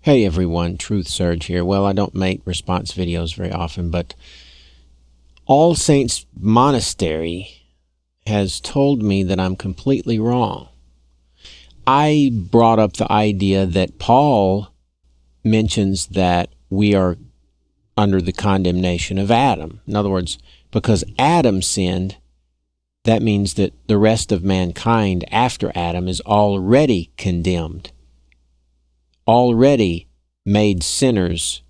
Hey everyone, TruthSurge here. Well, I don't make response videos very often, but All Saints Monastery has told me that I'm completely wrong. I brought up the idea that Paul mentions that we are under the condemnation of Adam. In other words, because Adam sinned, that means that the rest of mankind after Adam is already condemned, already made sinners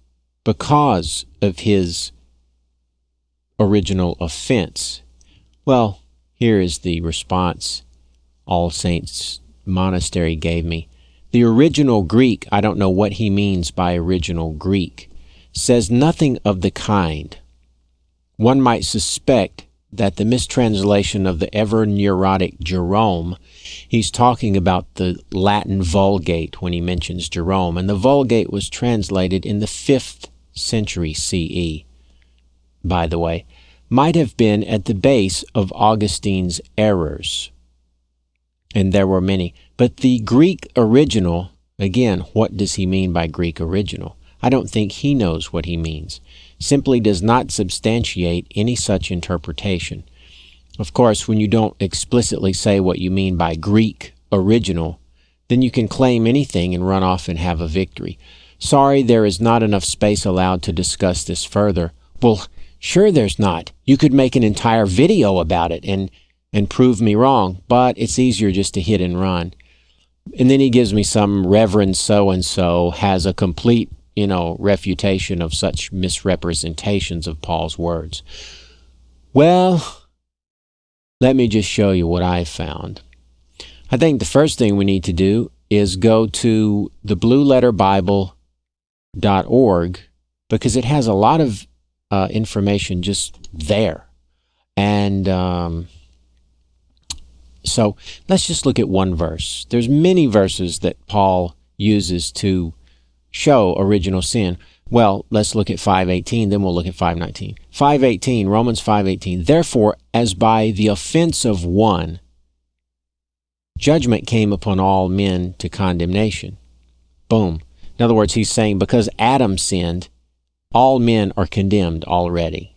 because of his original offense. Well, here is the response All Saints Monastery gave me. The original Greek, I don't know what he means by original Greek, says nothing of the kind. One might suspect that the mistranslation of the ever-neurotic Jerome, he's talking about the Latin Vulgate when he mentions Jerome, and the Vulgate was translated in the 5th century CE, by the way, might have been at the base of Augustine's errors. And there were many. But the Greek original, again, what does he mean by Greek original? I don't think he knows what he means. Simply does not substantiate any such interpretation. Of course, when you don't explicitly say what you mean by Greek original, then you can claim anything and run off and have a victory. Sorry, there is not enough space allowed to discuss this further. Well, sure there's not. You could make an entire video about it and prove me wrong, but it's easier just to hit and run. And then he gives me some Reverend so-and-so has a complete refutation of such misrepresentations of Paul's words. Well, let me just show you what I found. I think the first thing we need to do is go to the blueletterbible.org because it has a lot of information just there. And so let's just look at one verse. There's many verses that Paul uses to show original sin. Well, let's look at 5:18, then we'll look at 5:19. 5:18, Romans 5:18. Therefore, as by the offense of one, judgment came upon all men to condemnation. Boom. In other words, he's saying because Adam sinned, all men are condemned already.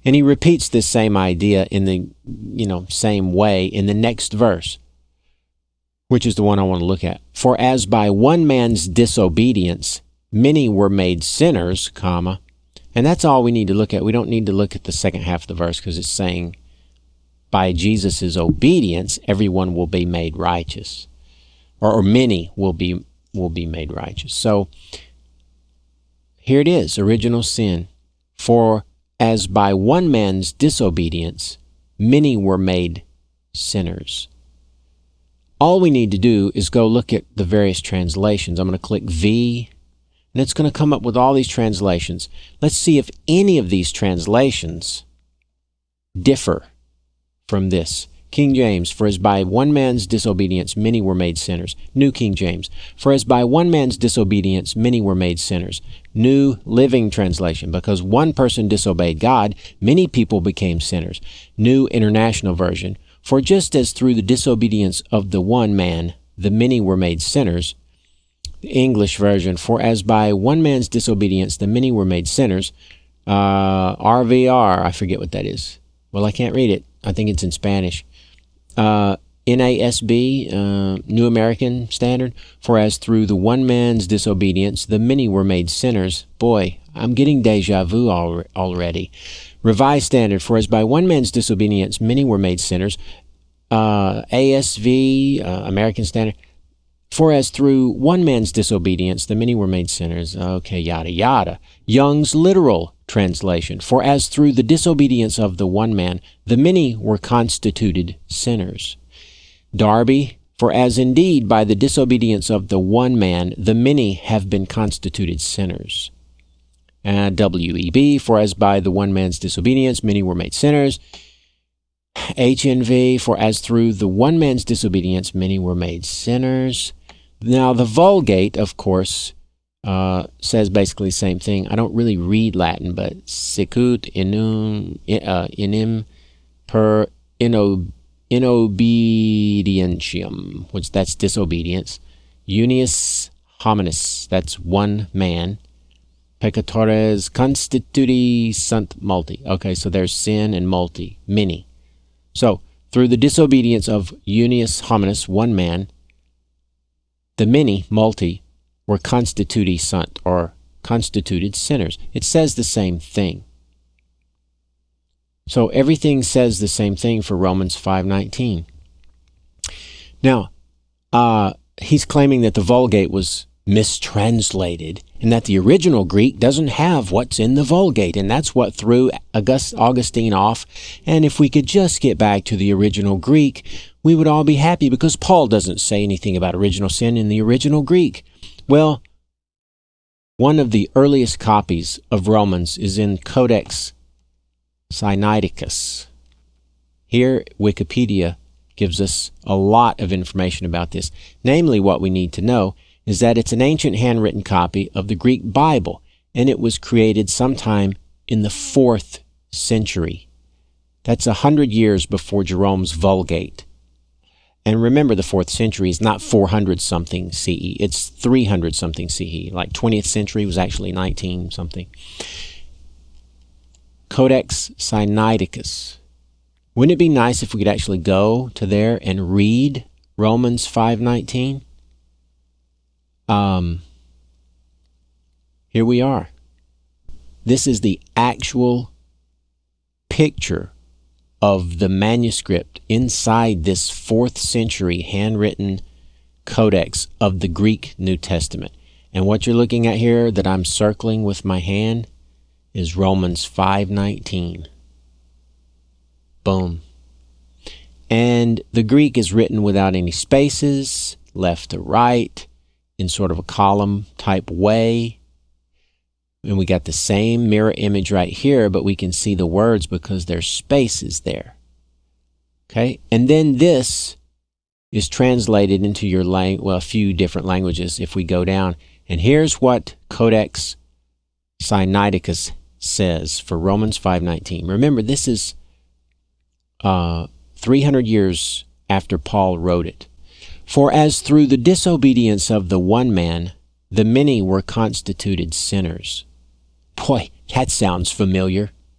And he repeats this same idea in the, same way in the next verse, which is the one I want to look at. For as by one man's disobedience, many were made sinners, comma, and that's all we need to look at. We don't need to look at the second half of the verse because it's saying by Jesus' obedience, everyone will be made righteous, or many will be made righteous. So here it is, original sin. For as by one man's disobedience, many were made sinners. All we need to do is go look at the various translations. I'm going to click V, and it's going to come up with all these translations. Let's see if any of these translations differ from this. King James, for as by one man's disobedience many were made sinners. New King James, for as by one man's disobedience many were made sinners. New Living Translation, because one person disobeyed God, many people became sinners. New International Version, for just as through the disobedience of the one man the many were made sinners. The English Version, for as by one man's disobedience the many were made sinners. RVR, I forget what that is. Well, I can't read it. I think it's in Spanish. NASB, New American Standard, for as through the one man's disobedience the many were made sinners. Boy, I'm getting deja vu already. Revised Standard, for as by one man's disobedience many were made sinners. ASV, American Standard, for as through one man's disobedience the many were made sinners. Okay, yada yada. Young's Literal Translation, for as through the disobedience of the one man the many were constituted sinners. Darby, for as indeed by the disobedience of the one man the many have been constituted sinners. WEB, for as by the one man's disobedience many were made sinners. HNV, for as through the one man's disobedience many were made sinners. Now the Vulgate, of course, says basically the same thing. I don't really read Latin, but sicut inim per inobedientium, which that's disobedience. Unius hominis. That's one man. Peccatores constituti sunt multi. Okay, so there's sin and multi, many. So, through the disobedience of unius hominis, one man, the many, multi, were constituti sunt, or constituted sinners. It says the same thing. So everything says the same thing for Romans 5:19. Now, he's claiming that the Vulgate was mistranslated and that the original Greek doesn't have what's in the Vulgate, and that's what threw Augustine off. And if we could just get back to the original Greek, we would all be happy, because Paul doesn't say anything about original sin in the original Greek. Well, one of the earliest copies of Romans is in Codex Sinaiticus. Here, Wikipedia gives us a lot of information about this. Namely, what we need to know is that it's an ancient handwritten copy of the Greek Bible, and it was created sometime in the 4th century. That's 100 years before Jerome's Vulgate. And remember, the 4th century is not 400-something CE. It's 300-something CE. Like 20th century was actually 19-something. Codex Sinaiticus. Wouldn't it be nice if we could actually go to there and read Romans 5:19? Here we are. This is the actual picture of the manuscript inside this 4th century handwritten codex of the Greek New Testament. And what you're looking at here that I'm circling with my hand is Romans 5:19. Boom. And the Greek is written without any spaces, left to right, in sort of a column type way. And we got the same mirror image right here, but we can see the words because there's spaces there. Okay? And then this is translated into your a few different languages if we go down. And here's what Codex Sinaiticus says for Romans 5:19. Remember, this is 300 years after Paul wrote it. For as through the disobedience of the one man, the many were constituted sinners. Boy, that sounds familiar.